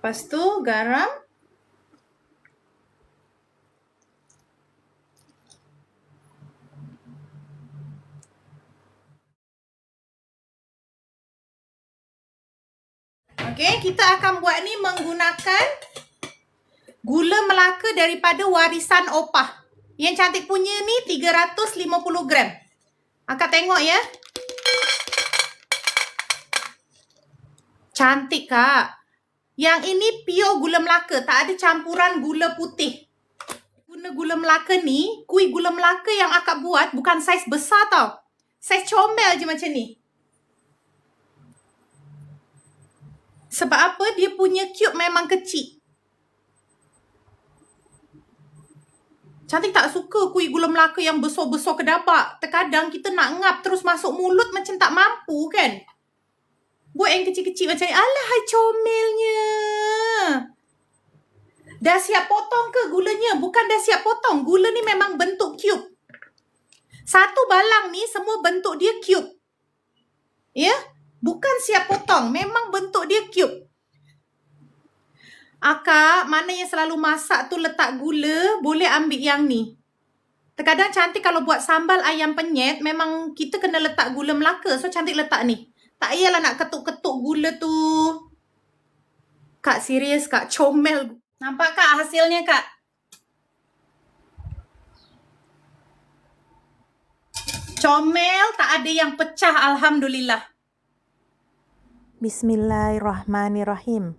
Lepas tu garam. Okey, kita akan buat ni menggunakan gula Melaka daripada warisan opah. Yang cantik punya ni 350 gram. Akak tengok ya. Cantik Kak. Yang ini pure gula Melaka, tak ada campuran gula putih. Guna gula Melaka ni, kuih gula Melaka yang akak buat bukan saiz besar tau. Saiz comel je macam ni. Sebab apa? Dia punya cube memang kecil. Cantik tak suka kuih gula Melaka yang besar-besar kedabak. Terkadang kita nak ngap terus masuk mulut macam tak mampu kan. Buat yang kecil-kecil macam ni. Alah, hai comelnya. Dah siap potong ke gulanya? Bukan dah siap potong. Gula ni memang bentuk cube. Satu balang ni semua bentuk dia cube. Ya? Bukan siap potong. Memang bentuk dia cube. Akak, mana yang selalu masak tu letak gula, boleh ambil yang ni. Terkadang cantik kalau buat sambal ayam penyet, memang kita kena letak gula Melaka. So, cantik letak ni. Tak payahlah nak ketuk-ketuk gula tu. Kak, serius Kak. Comel. Nampak Kak hasilnya Kak? Comel, tak ada yang pecah. Alhamdulillah. Bismillahirrahmanirrahim.